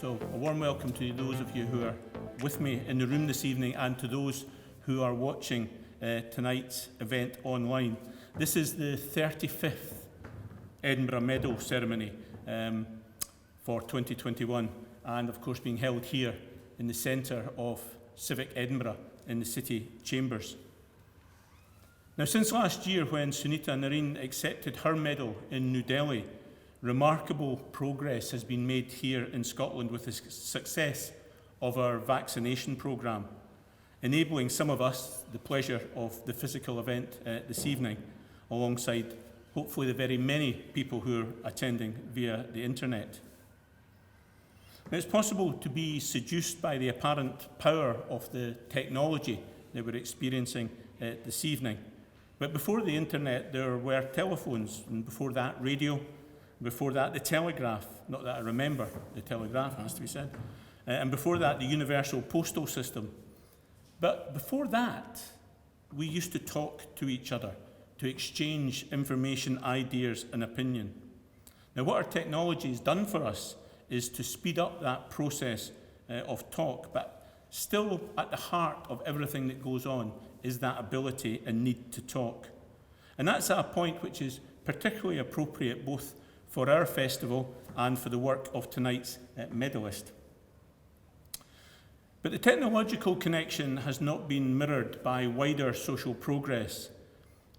So a warm welcome to those of you who are with me in the room this evening and to those who are watching tonight's event online. This is the 35th Edinburgh Medal ceremony for 2021 and of course being held here in the centre of Civic Edinburgh in the City Chambers. Now, since last year when Sunita Nareen accepted her medal in New Delhi, remarkable progress has been made here in Scotland with the success of our vaccination programme, enabling some of us the pleasure of the physical event this evening, alongside hopefully the very many people who are attending via the internet. Now, it's possible to be seduced by the apparent power of the technology that we're experiencing this evening. But before the internet, there were telephones, and before that, radio, before that, the telegraph. Not that I remember the telegraph, has to be said. And before that, the universal postal system. But before that, we used to talk to each other, to exchange information, ideas, and opinion. Now, what our technology has done for us is to speed up that process of talk, but still at the heart of everything that goes on is that ability and need to talk. And that's at a point which is particularly appropriate both for our festival and for the work of tonight's medalist. But the technological connection has not been mirrored by wider social progress.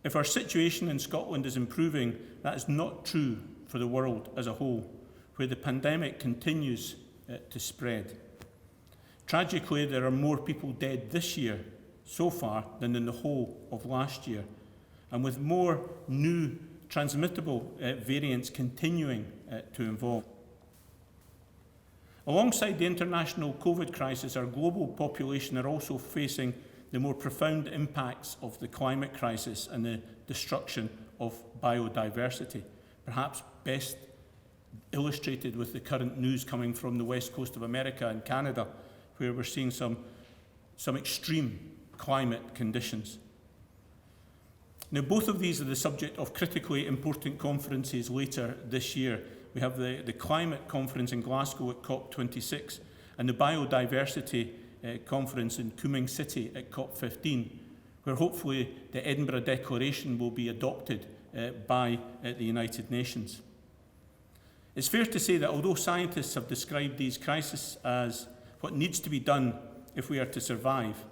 If our situation in Scotland is improving, that is not true for the world as a whole, where the pandemic continues to spread. Tragically, there are more people dead this year so far than in the whole of last year, and with more new transmittable variants continuing to evolve. Alongside the international COVID crisis, our global population are also facing the more profound impacts of the climate crisis and the destruction of biodiversity, perhaps best illustrated with the current news coming from the west coast of America and Canada, where we're seeing some extreme climate conditions. Now, both of these are the subject of critically important conferences later this year. We have the climate conference in Glasgow at COP26 and the biodiversity conference in Kuming City at COP15, where hopefully the Edinburgh Declaration will be adopted by the United Nations. It's fair to say that although scientists have described these crises as what needs to be done if we are to survive,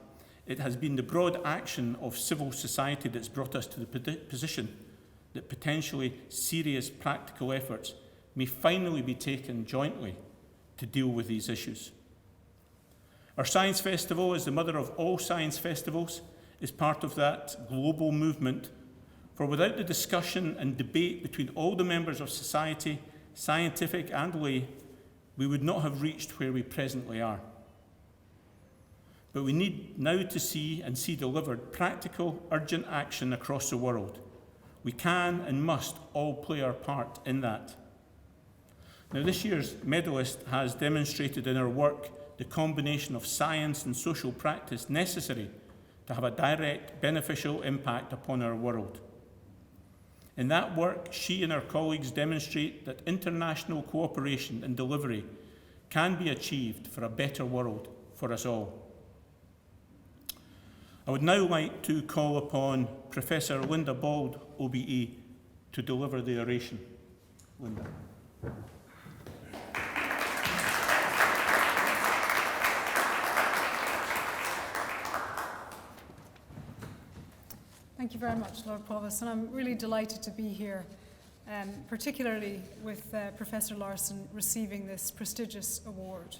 it has been the broad action of civil society that's brought us to the position that potentially serious practical efforts may finally be taken jointly to deal with these issues. Our Science Festival, as the mother of all science festivals, is part of that global movement, for without the discussion and debate between all the members of society, scientific and lay, we would not have reached where we presently are. But we need now to see delivered practical, urgent action across the world. We can and must all play our part in that. Now, this year's medalist has demonstrated in her work the combination of science and social practice necessary to have a direct, beneficial impact upon our world. In that work, she and her colleagues demonstrate that international cooperation and delivery can be achieved for a better world for us all. I would now like to call upon Professor Linda Bauld, OBE, to deliver the oration. Linda. Thank you very much, Lord Provost, and I'm really delighted to be here, particularly with Professor Larson receiving this prestigious award.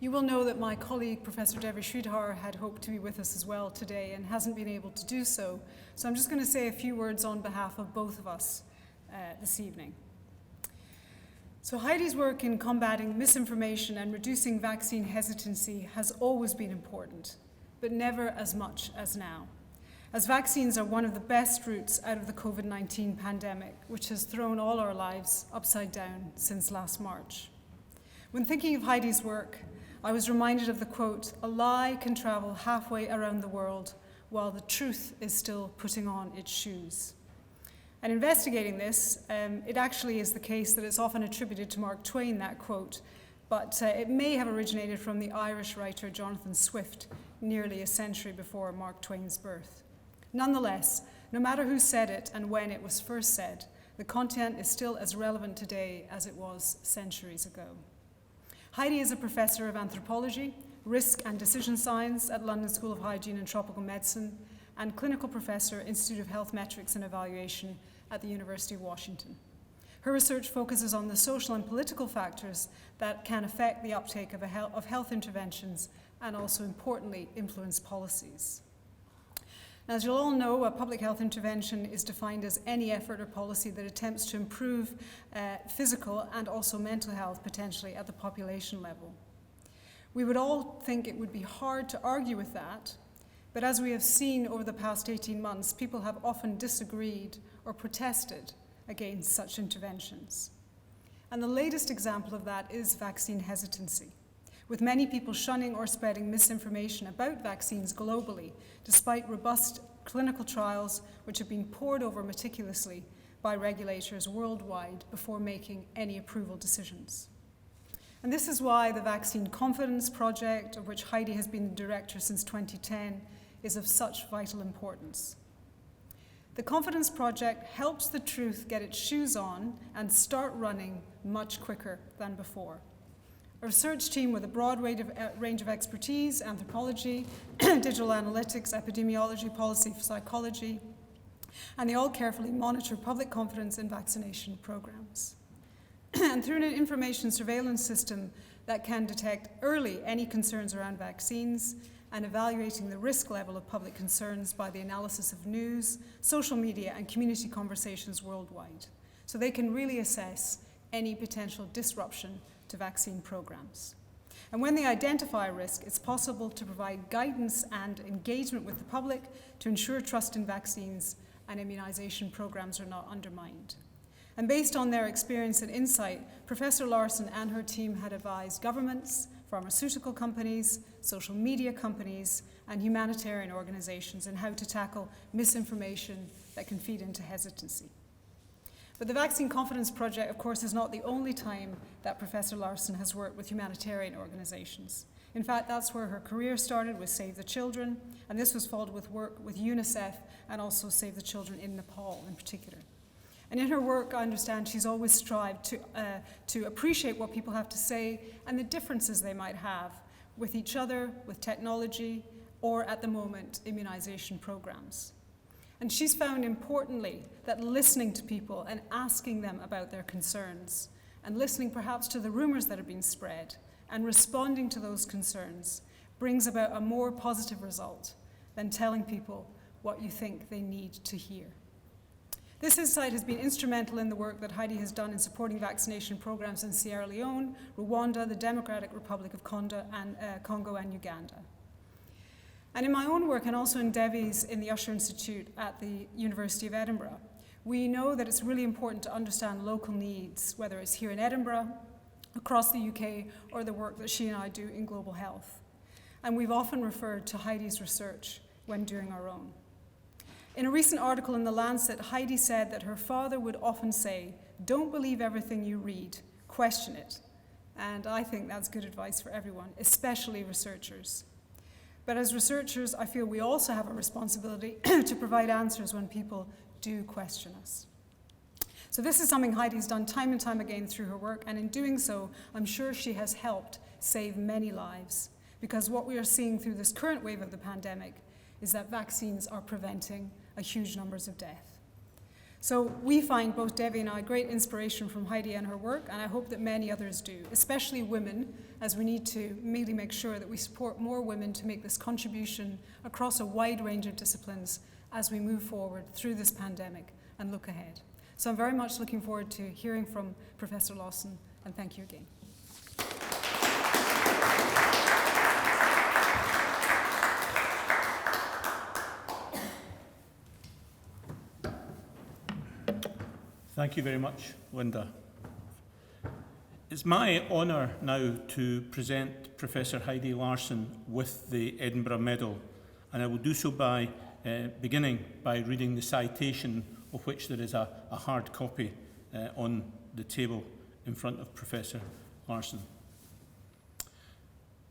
You will know that my colleague, Professor Devi Sridhar, had hoped to be with us as well today and hasn't been able to do so. So I'm just going to say a few words on behalf of both of us this evening. So Heidi's work in combating misinformation and reducing vaccine hesitancy has always been important, but never as much as now, as vaccines are one of the best routes out of the COVID-19 pandemic, which has thrown all our lives upside down since last March. When thinking of Heidi's work, I was reminded of the quote, "A lie can travel halfway around the world while the truth is still putting on its shoes." And investigating this, it actually is the case that it's often attributed to Mark Twain, that quote, but it may have originated from the Irish writer Jonathan Swift nearly a century before Mark Twain's birth. Nonetheless, no matter who said it and when it was first said, the content is still as relevant today as it was centuries ago. Heidi is a professor of anthropology, risk and decision science at London School of Hygiene and Tropical Medicine, and clinical professor, Institute of Health Metrics and Evaluation at the University of Washington. Her research focuses on the social and political factors that can affect the uptake of health interventions and also, importantly, influence policies. Now, as you'll all know, a public health intervention is defined as any effort or policy that attempts to improve physical and also mental health potentially at the population level. We would all think it would be hard to argue with that, but as we have seen over the past 18 months, people have often disagreed or protested against such interventions. And the latest example of that is vaccine hesitancy, with many people shunning or spreading misinformation about vaccines globally, despite robust clinical trials which have been pored over meticulously by regulators worldwide before making any approval decisions. And this is why the Vaccine Confidence Project, of which Heidi has been the director since 2010, is of such vital importance. The Confidence Project helps the truth get its shoes on and start running much quicker than before. A research team with a broad range of expertise, anthropology, digital analytics, epidemiology, policy, psychology, and they all carefully monitor public confidence in vaccination programs. And through an information surveillance system that can detect early any concerns around vaccines and evaluating the risk level of public concerns by the analysis of news, social media, and community conversations worldwide. So they can really assess any potential disruption to vaccine programs. And when they identify a risk, it's possible to provide guidance and engagement with the public to ensure trust in vaccines and immunization programs are not undermined. And based on their experience and insight, Professor Larson and her team had advised governments, pharmaceutical companies, social media companies, and humanitarian organizations in how to tackle misinformation that can feed into hesitancy. But the Vaccine Confidence Project, of course, is not the only time that Professor Larson has worked with humanitarian organizations. In fact, that's where her career started with Save the Children, and this was followed with work with UNICEF and also Save the Children in Nepal in particular. And in her work, I understand she's always strived to appreciate what people have to say and the differences they might have with each other, with technology, or at the moment, immunization programs. And she's found importantly that listening to people and asking them about their concerns and listening perhaps to the rumors that have been spread and responding to those concerns brings about a more positive result than telling people what you think they need to hear. This insight has been instrumental in the work that Heidi has done in supporting vaccination programs in Sierra Leone, Rwanda, the Democratic Republic of Congo, and Uganda. And in my own work, and also in Devi's in the Usher Institute at the University of Edinburgh, we know that it's really important to understand local needs, whether it's here in Edinburgh, across the UK, or the work that she and I do in global health. And we've often referred to Heidi's research when doing our own. In a recent article in The Lancet, Heidi said that her father would often say, "Don't believe everything you read, question it." And I think that's good advice for everyone, especially researchers. But as researchers, I feel we also have a responsibility to provide answers when people do question us. So this is something Heidi's done time and time again through her work, and in doing so, I'm sure she has helped save many lives, because what we are seeing through this current wave of the pandemic is that vaccines are preventing a huge numbers of death. So we find, both Devi and I, great inspiration from Heidi and her work, and I hope that many others do, especially women, as we need to really make sure that we support more women to make this contribution across a wide range of disciplines as we move forward through this pandemic and look ahead. So I'm very much looking forward to hearing from Professor Larson, and thank you again. Thank you very much, Linda. It's my honour now to present Professor Heidi Larson with the Edinburgh Medal, and I will do so by beginning by reading the citation, of which there is a hard copy on the table in front of Professor Larson.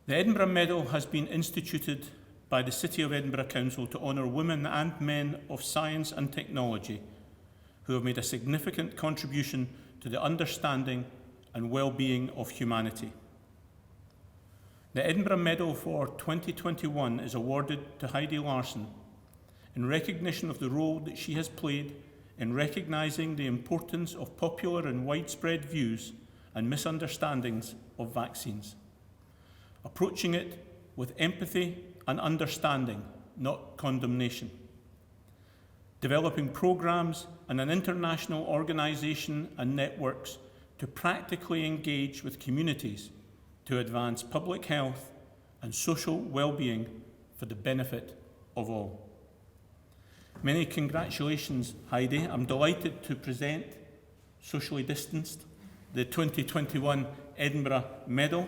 The Edinburgh Medal has been instituted by the City of Edinburgh Council to honour women and men of science and technology who have made a significant contribution to the understanding and well-being of humanity. The Edinburgh Medal for 2021 is awarded to Heidi Larson in recognition of the role that she has played in recognising the importance of popular and widespread views and misunderstandings of vaccines, approaching it with empathy and understanding, not condemnation, developing programmes and an international organisation and networks to practically engage with communities to advance public health and social well-being for the benefit of all. Many congratulations, Heidi. I'm delighted to present, socially distanced, the 2021 Edinburgh Medal,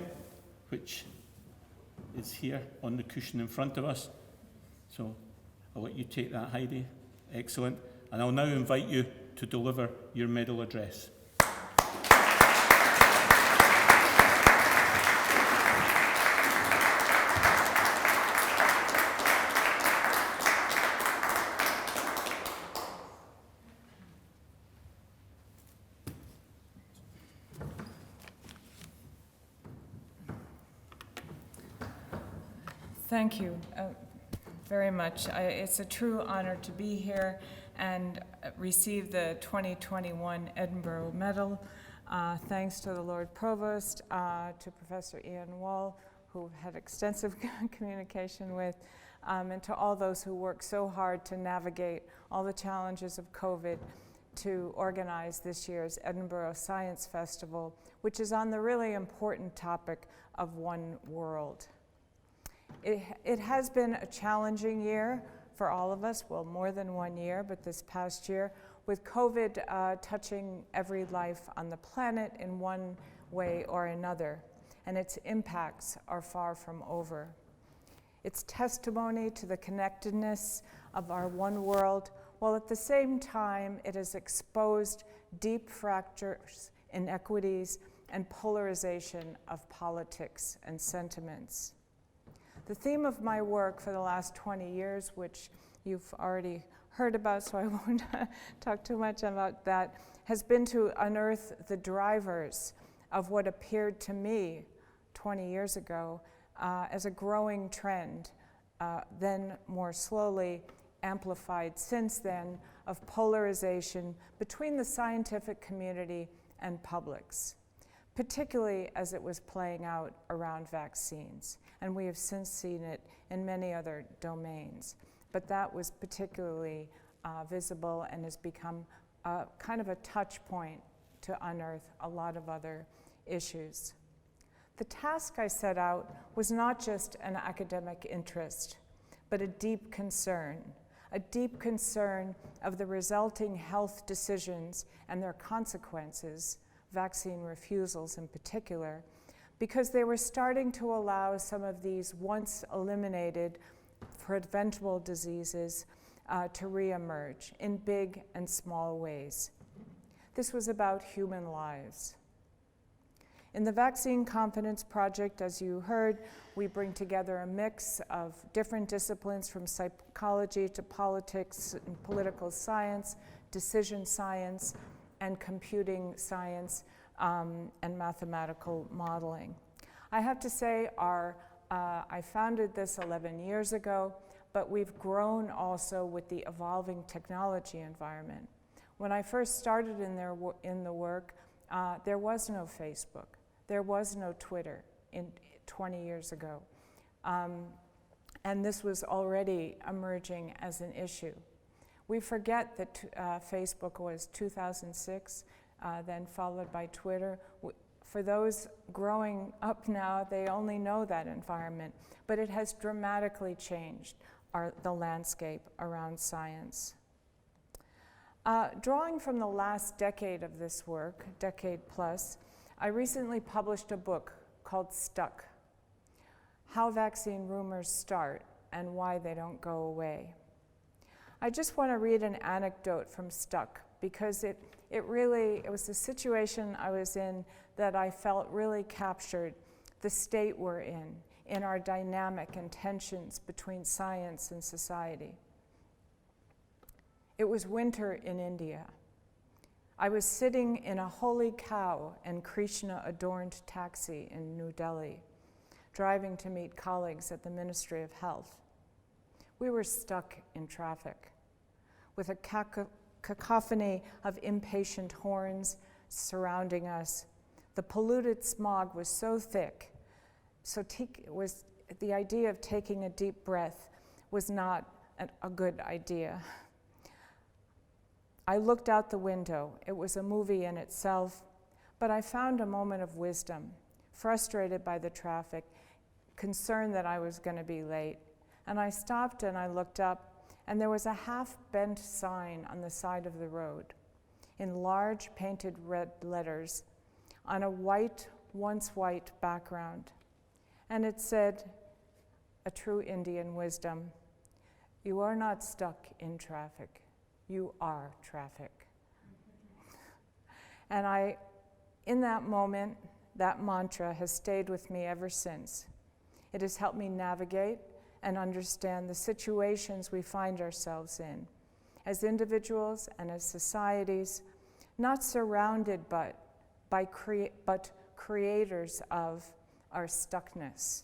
which is here on the cushion in front of us. So I'll let you take that, Heidi. Excellent. And I'll now invite you to deliver your medal address. Thank you very much. It's a true honor to be here and receive the 2021 Edinburgh Medal. Thanks to the Lord Provost, to Professor Ian Wall, who had extensive communication with, and to all those who worked so hard to navigate all the challenges of COVID to organize this year's Edinburgh Science Festival, which is on the really important topic of one world. It has been a challenging year for all of us, well, more than 1 year, but this past year, with COVID touching every life on the planet in one way or another, and its impacts are far from over. It's testimony to the connectedness of our one world, while at the same time it has exposed deep fractures, inequities, and polarization of politics and sentiments. The theme of my work for the last 20 years, which you've already heard about, so I won't talk too much about that, has been to unearth the drivers of what appeared to me 20 years ago as a growing trend, then more slowly amplified since then, of polarization between the scientific community and publics, particularly as it was playing out around vaccines. And we have since seen it in many other domains. But that was particularly visible and has become kind of a touch point to unearth a lot of other issues. The task I set out was not just an academic interest, but a deep concern of the resulting health decisions and their consequences, vaccine refusals in particular, because they were starting to allow some of these once eliminated preventable diseases to reemerge in big and small ways. This was about human lives. In the Vaccine Confidence Project, as you heard, we bring together a mix of different disciplines from psychology to politics and political science, decision science, and computing science, and mathematical modeling. I have to say, I founded this 11 years ago, but we've grown also with the evolving technology environment. When I first started in the work, there was no Facebook, there was no Twitter 20 years ago. And this was already emerging as an issue. We forget that Facebook was 2006, then followed by Twitter. For those growing up now, they only know that environment, but it has dramatically changed the landscape around science. Drawing from the last decade of this work, decade plus, I recently published a book called Stuck: How Vaccine Rumors Start and Why They Don't Go Away. I just want to read an anecdote from Stuck, because it was a situation I was in that I felt really captured the state we're in in our dynamic and tensions between science and society. It was winter in India. I was sitting in a holy cow and Krishna-adorned taxi in New Delhi, driving to meet colleagues at the Ministry of Health. We were stuck in traffic with a cacophony of impatient horns surrounding us. The polluted smog was so thick, the idea of taking a deep breath was not a good idea. I looked out the window. It was a movie in itself, but I found a moment of wisdom, frustrated by the traffic, concerned that I was going to be late. And I stopped and I looked up, and there was a half-bent sign on the side of the road in large painted red letters on a once white background. And it said, a true Indian wisdom, "You are not stuck in traffic. You are traffic." And in that moment, that mantra has stayed with me ever since. It has helped me navigate and understand the situations we find ourselves in as individuals and as societies, not surrounded but creators of our stuckness.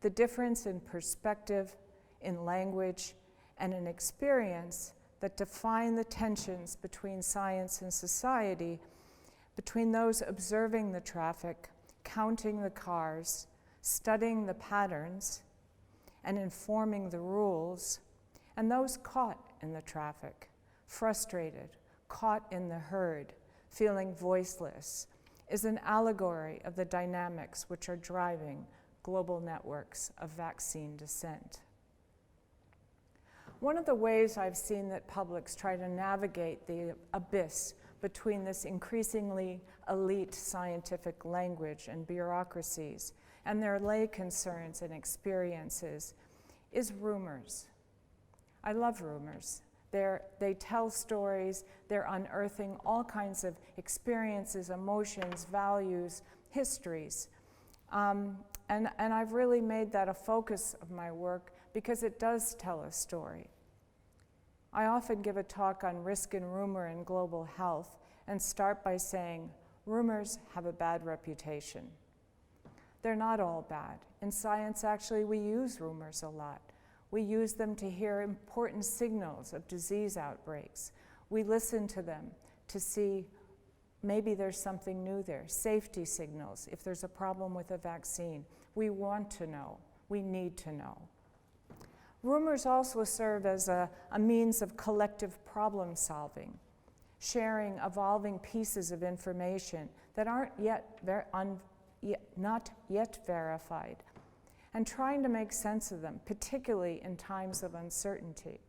The difference in perspective, in language, and in experience that define the tensions between science and society, between those observing the traffic, counting the cars, studying the patterns, and informing the rules, and those caught in the traffic, frustrated, caught in the herd, feeling voiceless, is an allegory of the dynamics which are driving global networks of vaccine dissent. One of the ways I've seen that publics try to navigate the abyss between this increasingly elite scientific language and bureaucracies and their lay concerns and experiences is Rumours. I love Rumours. They tell stories, they're unearthing all kinds of experiences, emotions, values, histories. And I've really made that a focus of my work because it does tell a story. I often give a talk on risk and rumor in global health and start by saying, rumors have a bad reputation. They're not all bad. In science, actually, we use rumors a lot. We use them to hear important signals of disease outbreaks. We listen to them to see maybe there's something new there, safety signals. If there's a problem with a vaccine, we want to know, we need to know. Rumors also serve as a means of collective problem solving, sharing evolving pieces of information that aren't not yet verified, and trying to make sense of them, particularly in times of uncertainty,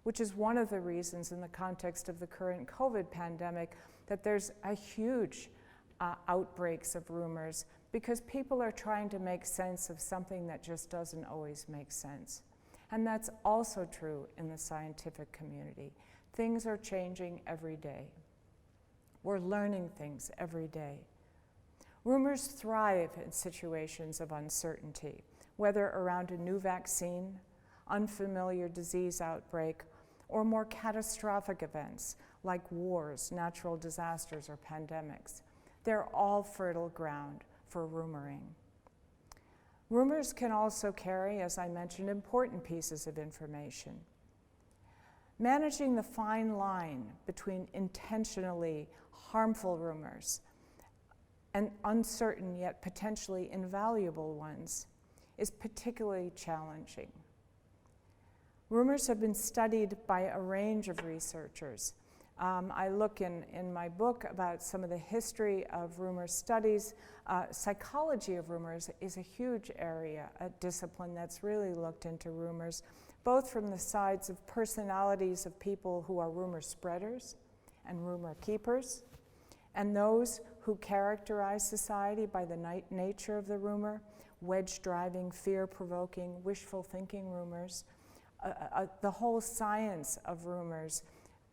which is one of the reasons in the context of the current COVID pandemic that there's a huge outbreaks of rumors because people are trying to make sense of something that just doesn't always make sense. And that's also true in the scientific community. Things are changing every day. We're learning things every day. Rumors thrive in situations of uncertainty, whether around a new vaccine, unfamiliar disease outbreak, or more catastrophic events like wars, natural disasters, or pandemics. They're all fertile ground for rumoring. Rumors can also carry, as I mentioned, important pieces of information. Managing the fine line between intentionally harmful rumors and uncertain yet potentially invaluable ones is particularly challenging. Rumors have been studied by a range of researchers. I look in my book about some of the history of rumor studies. Psychology of rumors is a huge area, a discipline that's really looked into rumors, both from the sides of personalities of people who are rumor spreaders and rumor keepers, and those who characterize society by the nature of the rumor, wedge-driving, fear-provoking, wishful thinking rumors. The whole science of rumors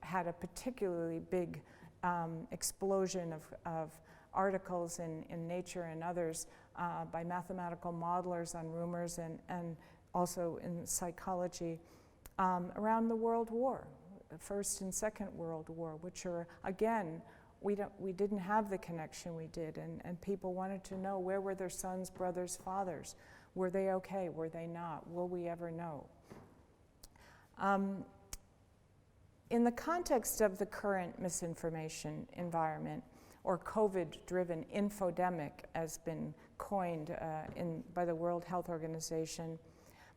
had a particularly big explosion of articles in Nature and others by mathematical modelers on Rumours and also in psychology around the World War, the First and Second World War, which are, again, we didn't have the connection we did, and people wanted to know, where were their sons, brothers, fathers? Were they okay? Were they not? Will we ever know? In the context of the current misinformation environment, or COVID-driven infodemic, as been coined by the World Health Organization,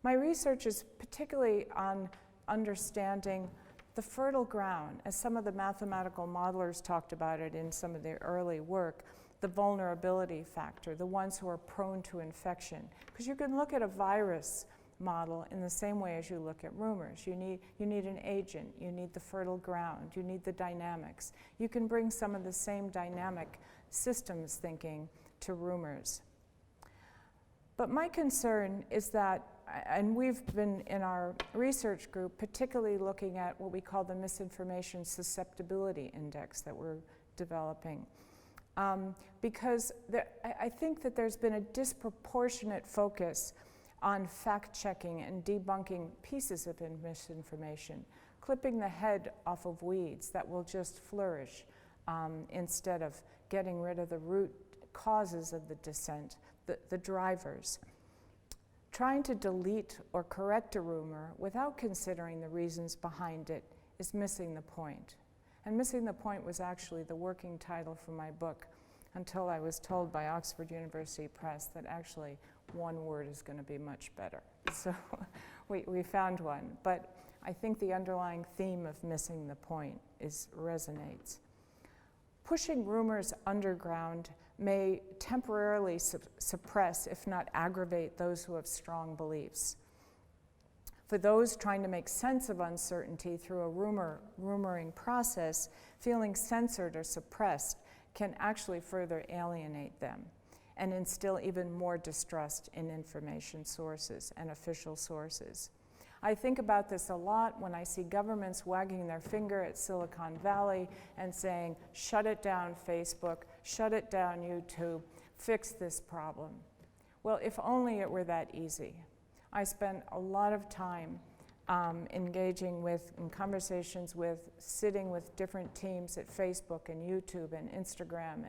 my research is particularly on understanding the fertile ground, as some of the mathematical modelers talked about it in some of their early work, the vulnerability factor, the ones who are prone to infection. Because you can look at a virus model in the same way as you look at Rumours. You need an agent, you need the fertile ground, you need the dynamics. You can bring some of the same dynamic systems thinking to Rumours. But my concern is that, and we've been in our research group particularly looking at what we call the Misinformation Susceptibility Index that we're developing. Because I think that there's been a disproportionate focus on fact-checking and debunking pieces of misinformation, clipping the head off of weeds that will just flourish instead of getting rid of the root causes of the dissent, the drivers. Trying to delete or correct a rumor without considering the reasons behind it is missing the point. And Missing the Point was actually the working title for my book, until I was told by Oxford University Press that actually one word is going to be much better. So we found one. But I think the underlying theme of Missing the Point resonates. Pushing rumors underground may temporarily suppress, if not aggravate, those who have strong beliefs. For those trying to make sense of uncertainty through a rumoring process, feeling censored or suppressed can actually further alienate them and instill even more distrust in information sources and official sources. I think about this a lot when I see governments wagging their finger at Silicon Valley and saying, shut it down, Facebook, shut it down, YouTube, fix this problem. Well, if only it were that easy. I spent a lot of time engaging with, in conversations with, sitting with different teams at Facebook and YouTube and Instagram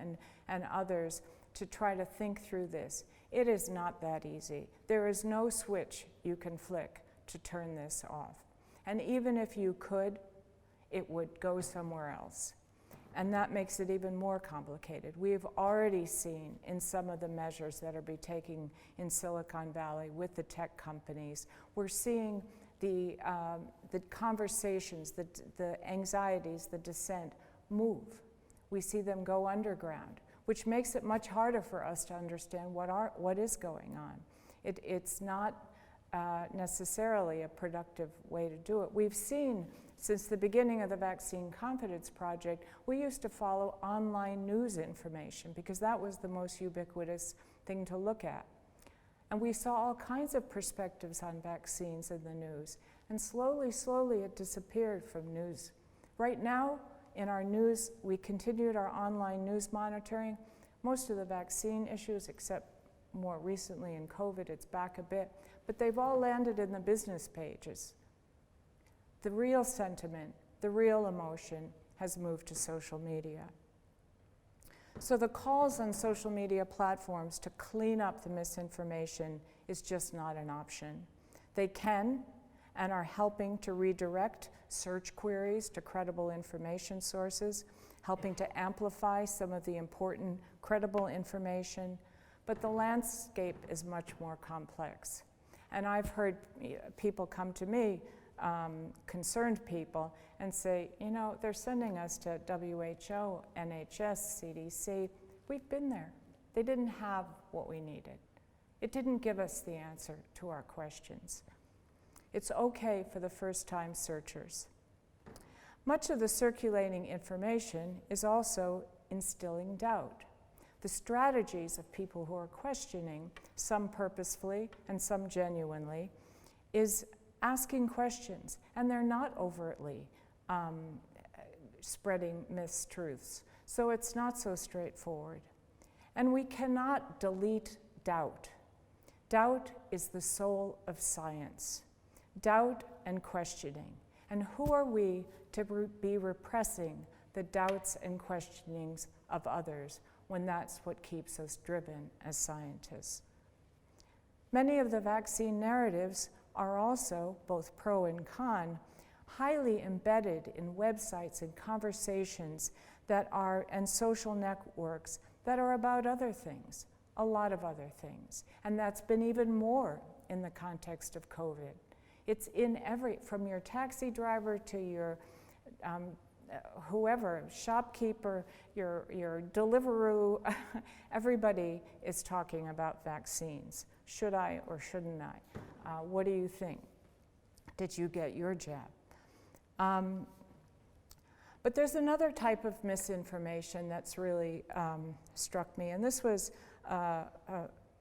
and others to try to think through this. It is not that easy. There is no switch you can flick to turn this off. And even if you could, it would go somewhere else. And that makes it even more complicated. We've already seen in some of the measures that are being taken in Silicon Valley with the tech companies, we're seeing the conversations, the anxieties, the dissent move. We see them go underground, which makes it much harder for us to understand what is going on. It's not necessarily a productive way to do it. We've seen, since the beginning of the Vaccine Confidence Project, we used to follow online news information because that was the most ubiquitous thing to look at. And we saw all kinds of perspectives on vaccines in the news. And slowly, slowly it disappeared from news. Right now, in our news, we continued our online news monitoring. Most of the vaccine issues, except more recently in COVID, it's back a bit, but they've all landed in the business pages. The real sentiment, the real emotion has moved to social media. So the calls on social media platforms to clean up the misinformation is just not an option. They can and are helping to redirect search queries to credible information sources, helping to amplify some of the important credible information, but the landscape is much more complex. And I've heard people come to me, concerned people, and say, you know, they're sending us to WHO, NHS, CDC. We've been there. They didn't have what we needed. It didn't give us the answer to our questions. It's okay for the first-time searchers. Much of the circulating information is also instilling doubt. The strategies of people who are questioning, some purposefully and some genuinely, is asking questions, and they're not overtly spreading mistruths. So it's not so straightforward. And we cannot delete, doubt. Doubt is the soul of science. Doubt and questioning. And who are we to be repressing the doubts and questionings of others when that's what keeps us driven as scientists? Many of the vaccine narratives are also, both pro and con, highly embedded in websites and conversations that are, and social networks that are about other things, a lot of other things. And that's been even more in the context of COVID. It's in from your taxi driver to your whoever, shopkeeper, your Deliveroo, everybody is talking about vaccines. Should I or shouldn't I? What do you think? Did you get your jab? But there's another type of misinformation that's really struck me, and this was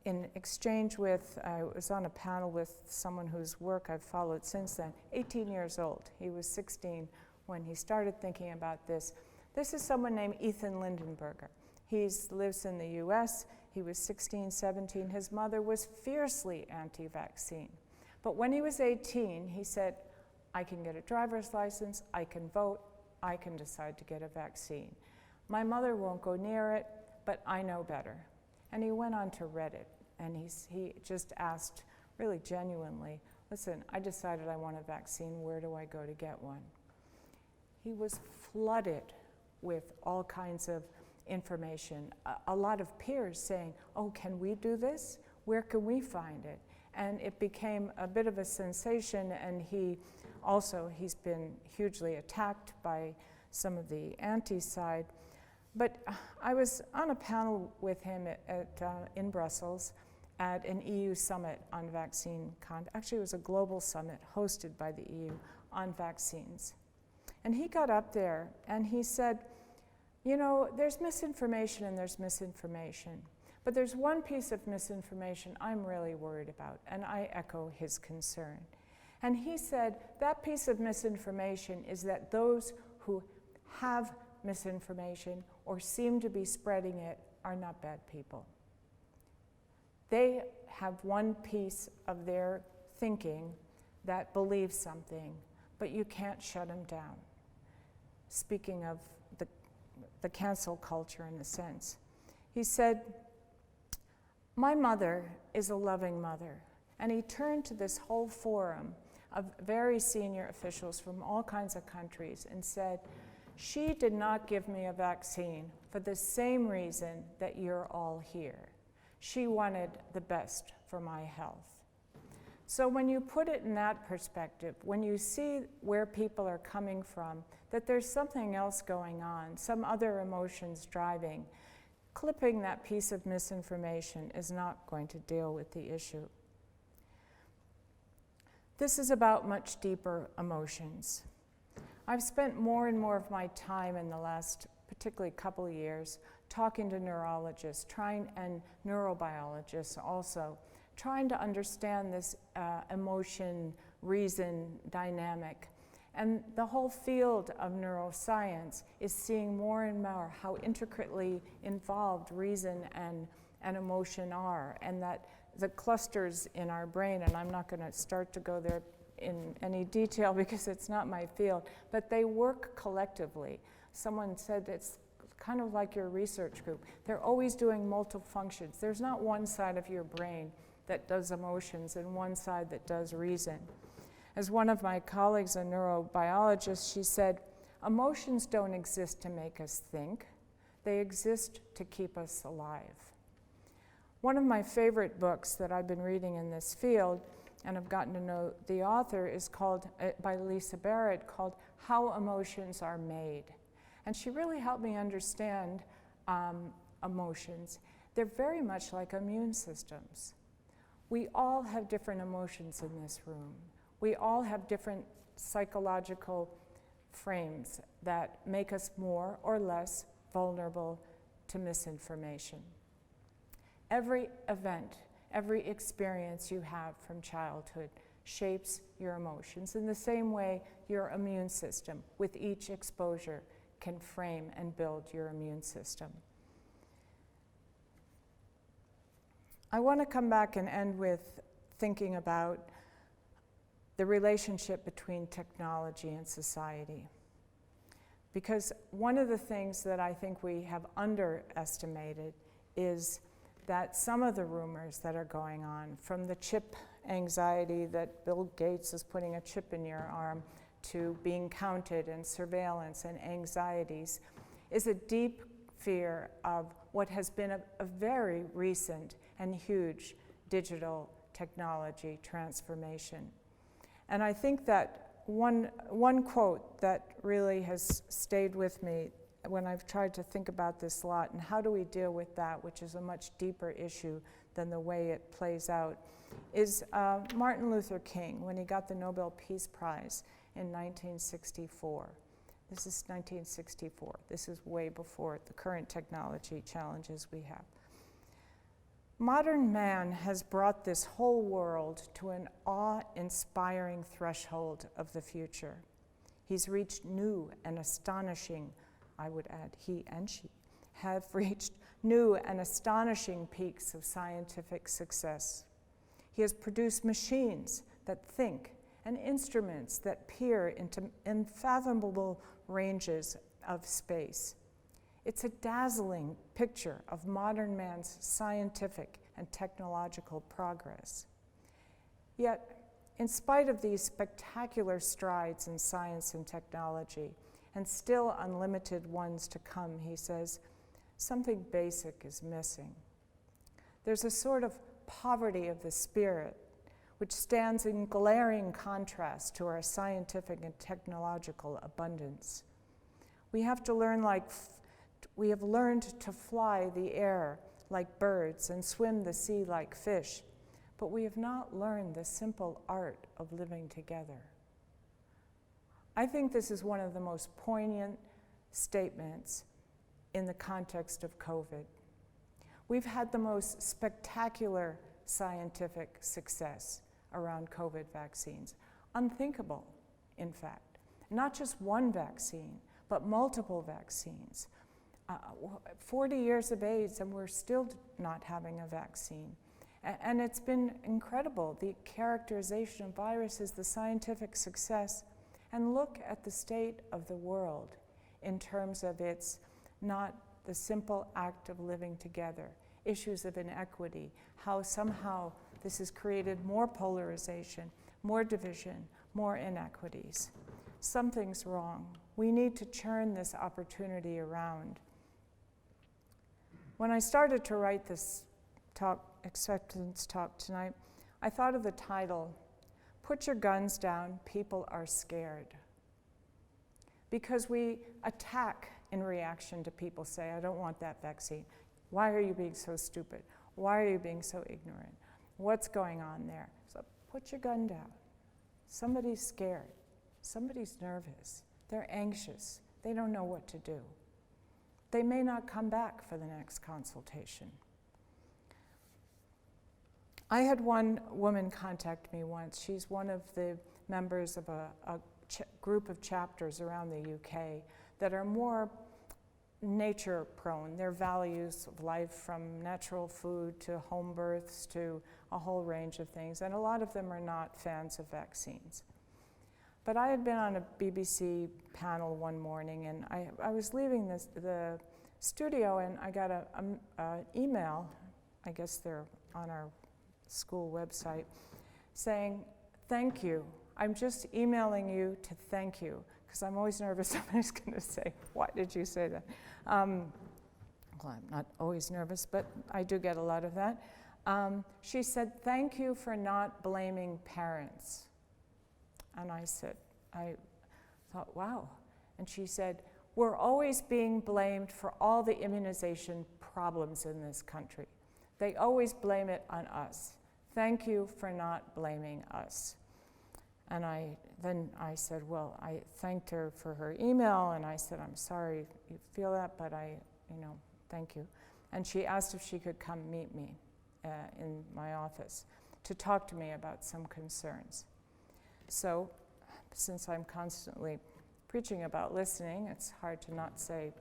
in exchange with, I was on a panel with someone whose work I've followed since then, 18 years old. He was 16 when he started thinking about this. This is someone named Ethan Lindenberger. He lives in the US. He was 16, 17. His mother was fiercely anti-vaccine. But when he was 18, he said, I can get a driver's license, I can vote, I can decide to get a vaccine. My mother won't go near it, but I know better. And he went on to Reddit, and he just asked, really genuinely, listen, I decided I want a vaccine, where do I go to get one? He was flooded with all kinds of information. A lot of peers saying, oh, can we do this? Where can we find it? And it became a bit of a sensation, and he's been hugely attacked by some of the anti-side. But I was on a panel with him in Brussels at an EU summit on vaccine actually it was a global summit hosted by the EU on vaccines. And he got up there and he said, you know, there's misinformation and there's misinformation. But there's one piece of misinformation I'm really worried about, and I echo his concern. And he said that piece of misinformation is that those who have misinformation or seem to be spreading it are not bad people. They have one piece of their thinking that believes something, but you can't shut them down. Speaking of the cancel culture in a sense. He said, my mother is a loving mother. And he turned to this whole forum of very senior officials from all kinds of countries and said, she did not give me a vaccine for the same reason that you're all here. She wanted the best for my health. So when you put it in that perspective, when you see where people are coming from, that there's something else going on, some other emotions driving, clipping that piece of misinformation is not going to deal with the issue. This is about much deeper emotions. I've spent more and more of my time in the last, particularly couple of years, talking to neurologists, and neurobiologists also, trying to understand this emotion, reason dynamic. And the whole field of neuroscience is seeing more and more how intricately involved reason and emotion are, and that the clusters in our brain, and I'm not going to start to go there in any detail because it's not my field, but they work collectively. Someone said it's kind of like your research group. They're always doing multiple functions. There's not one side of your brain that does emotions and one side that does reason. As one of my colleagues, a neurobiologist, she said, emotions don't exist to make us think. They exist to keep us alive. One of my favorite books that I've been reading in this field, and I've gotten to know the author, is called, by Lisa Barrett, called How Emotions Are Made. And she really helped me understand emotions. They're very much like immune systems. We all have different emotions in this room. We all have different psychological frames that make us more or less vulnerable to misinformation. Every event, every experience you have from childhood shapes your emotions in the same way your immune system, with each exposure, can frame and build your immune system. I want to come back and end with thinking about the relationship between technology and society. Because one of the things that I think we have underestimated is that some of the rumors that are going on, from the chip anxiety that Bill Gates is putting a chip in your arm, to being counted and surveillance and anxieties, is a deep fear of what has been a very recent and huge digital technology transformation. And I think that one quote that really has stayed with me when I've tried to think about this a lot, and how do we deal with that, which is a much deeper issue than the way it plays out, is Martin Luther King, when he got the Nobel Peace Prize in 1964. This is 1964. This is way before the current technology challenges we have. Modern man has brought this whole world to an awe-inspiring threshold of the future. He's reached new and astonishing, I would add, he and she, have reached new and astonishing peaks of scientific success. He has produced machines that think and instruments that peer into unfathomable ranges of space. It's a dazzling picture of modern man's scientific and technological progress. Yet, in spite of these spectacular strides in science and technology, and still unlimited ones to come, he says, something basic is missing. There's a sort of poverty of the spirit which stands in glaring contrast to our scientific and technological abundance. We have to learn we have learned to fly the air like birds and swim the sea like fish, but we have not learned the simple art of living together. I think this is one of the most poignant statements in the context of COVID. We've had the most spectacular scientific success around COVID vaccines. Unthinkable, in fact. Not just one vaccine, but multiple vaccines. 40 years of AIDS and we're still not having a vaccine. And it's been incredible, the characterization of viruses, the scientific success. And look at the state of the world in terms of its not the simple act of living together, issues of inequity, how somehow this has created more polarization, more division, more inequities. Something's wrong. We need to turn this opportunity around. When I started to write this acceptance talk tonight, I thought of the title, Put Your Guns Down, People Are Scared. Because we attack in reaction to people say, I don't want that vaccine. Why are you being so stupid? Why are you being so ignorant? What's going on there? So put your gun down. Somebody's scared. Somebody's nervous. They're anxious. They don't know what to do. They may not come back for the next consultation. I had one woman contact me once. She's one of the members of a group of chapters around the UK that are more nature prone. Their values of life, from natural food to home births to a whole range of things, and a lot of them are not fans of vaccines. But I had been on a BBC panel one morning, and I was leaving the studio, and I got an email, I guess they're on our school website, saying, thank you. I'm just emailing you to thank you, because I'm always nervous somebody's going to say, why did you say that? Well, I'm not always nervous, but I do get a lot of that. She said, thank you for not blaming parents. And I thought, wow. And she said, we're always being blamed for all the immunization problems in this country. They always blame it on us. Thank you for not blaming us. And then I said, well, I thanked her for her email, and I said, I'm sorry you feel that, but thank you. And she asked if she could come meet me in my office to talk to me about some concerns. So, since I'm constantly preaching about listening, it's hard to not say,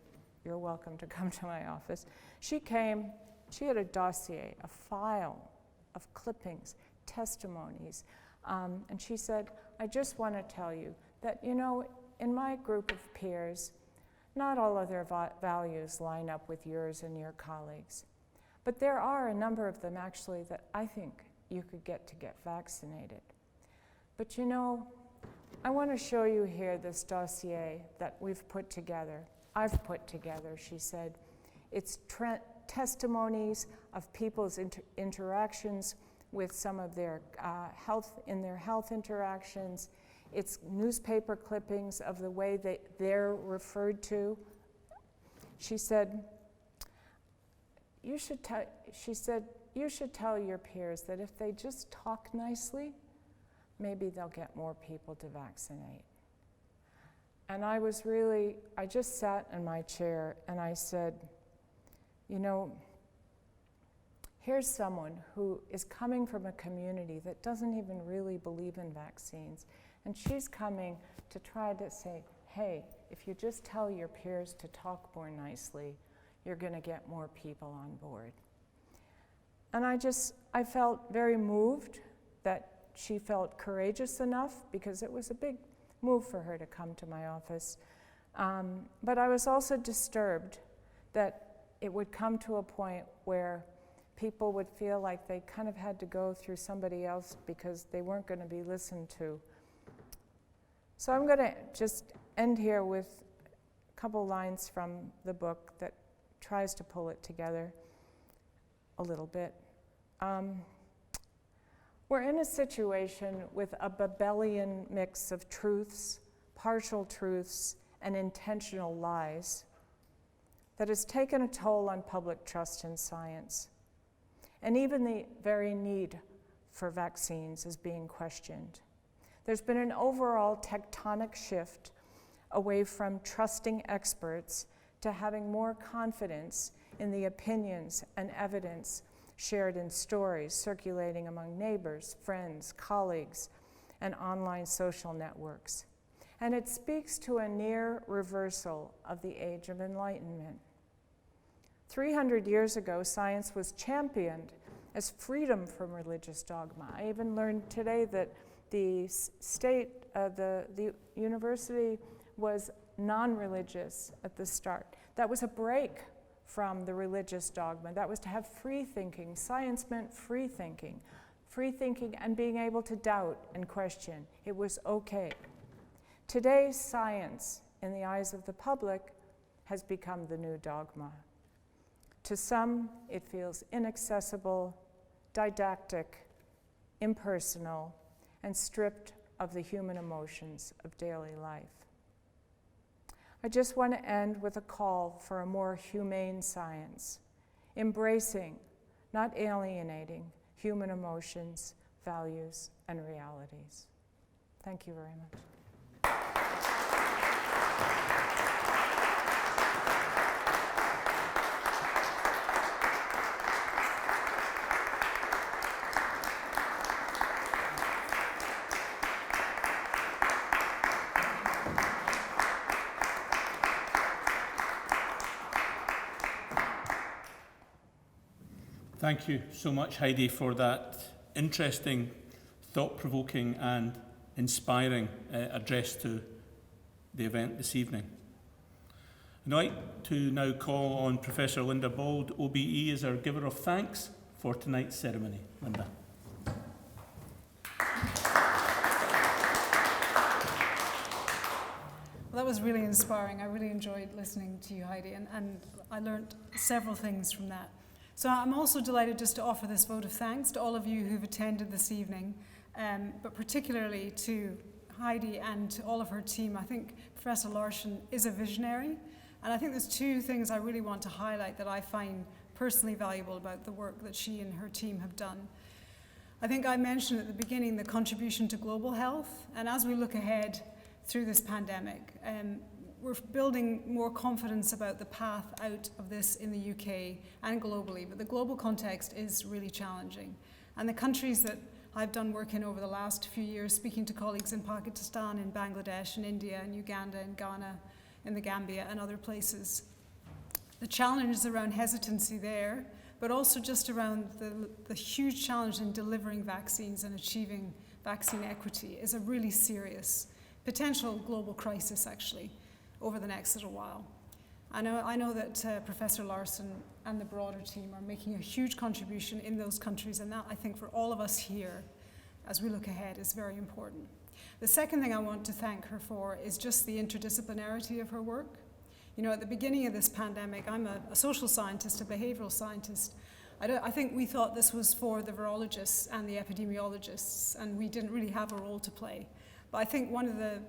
you're welcome to come to my office. She came, She had a dossier, a file of clippings, testimonies, and she said, I just want to tell you that, you know, in my group of peers, not all of their values line up with yours and your colleagues. But there are a number of them actually that I think you could get vaccinated. But you know, I want to show you here this dossier that we've put together. I've put together, she said. It's testimonies of people's interactions with some of their health interactions. It's newspaper clippings of the way they're referred to. She said, you should tell your peers that if they just talk nicely, maybe they'll get more people to vaccinate. And I just sat in my chair and I said, you know, here's someone who is coming from a community that doesn't even really believe in vaccines. And she's coming to try to say, hey, if you just tell your peers to talk more nicely, you're going to get more people on board. And I felt very moved that she felt courageous enough, because it was a big move for her to come to my office. But I was also disturbed that it would come to a point where people would feel like they kind of had to go through somebody else because they weren't going to be listened to. So I'm going to just end here with a couple lines from the book that tries to pull it together a little bit. We're in a situation with a Babylonian mix of truths, partial truths, and intentional lies that has taken a toll on public trust in science. And even the very need for vaccines is being questioned. There's been an overall tectonic shift away from trusting experts to having more confidence in the opinions and evidence shared in stories circulating among neighbors, friends, colleagues, and online social networks. And it speaks to a near reversal of the Age of Enlightenment. 300 years ago, science was championed as freedom from religious dogma. I even learned today that the the university was non-religious at the start. That was a break from the religious dogma. That was to have free thinking. Science meant free thinking and being able to doubt and question. It was okay. Today, science, in the eyes of the public, has become the new dogma. To some, it feels inaccessible, didactic, impersonal, and stripped of the human emotions of daily life. I just want to end with a call for a more humane science, embracing, not alienating, human emotions, values, and realities. Thank you very much. Thank you so much, Heidi, for that interesting, thought-provoking and inspiring address to the event this evening. I'd like to now call on Professor Linda Bauld, OBE, as our giver of thanks for tonight's ceremony. Linda. Well, that was really inspiring. I really enjoyed listening to you, Heidi, and I learned several things from that. So I'm also delighted just to offer this vote of thanks to all of you who've attended this evening, but particularly to Heidi and to all of her team. I think Professor Larson is a visionary, and I think there's two things I really want to highlight that I find personally valuable about the work that she and her team have done. I think I mentioned at the beginning the contribution to global health, and as we look ahead through this pandemic, we're building more confidence about the path out of this in the UK and globally, but the global context is really challenging. And the countries that I've done work in over the last few years, speaking to colleagues in Pakistan, in Bangladesh, in India, in Uganda, in Ghana, in the Gambia, and other places. The challenge is around hesitancy there, but also just around the huge challenge in delivering vaccines and achieving vaccine equity is a really serious potential global crisis, actually, over the next little while. I know that Professor Larson and the broader team are making a huge contribution in those countries, and that, I think, for all of us here, as we look ahead, is very important. The second thing I want to thank her for is just the interdisciplinarity of her work. You know, at the beginning of this pandemic, I'm a social scientist, a behavioral scientist. I think we thought this was for the virologists and the epidemiologists, and we didn't really have a role to play. But I think one of the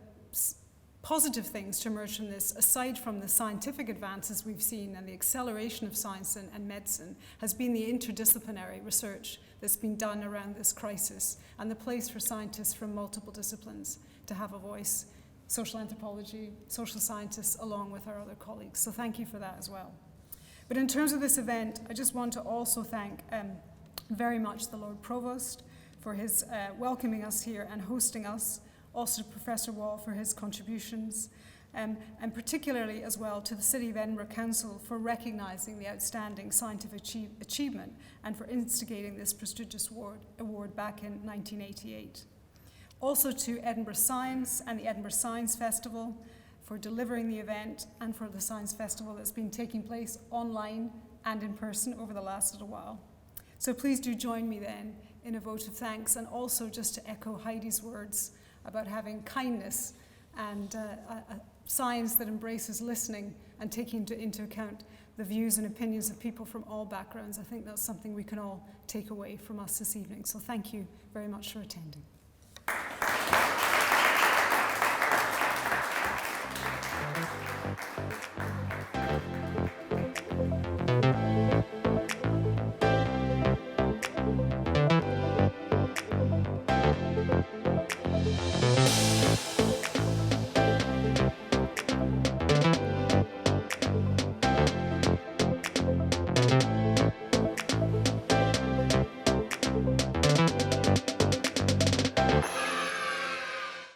positive things to emerge from this, aside from the scientific advances we've seen and the acceleration of science and medicine, has been the interdisciplinary research that's been done around this crisis and the place for scientists from multiple disciplines to have a voice, social anthropology, social scientists, along with our other colleagues. So thank you for that as well. But in terms of this event, I just want to also thank very much the Lord Provost for his welcoming us here and hosting us, also to Professor Wall for his contributions, and particularly as well to the City of Edinburgh Council for recognising the outstanding scientific achievement and for instigating this prestigious award back in 1988. Also to Edinburgh Science and the Edinburgh Science Festival for delivering the event, and for the Science Festival that's been taking place online and in person over the last little while. So please do join me then in a vote of thanks, and also just to echo Heidi's words about having kindness and a science that embraces listening and taking into account the views and opinions of people from all backgrounds. I think that's something we can all take away from us this evening. So thank you very much for attending.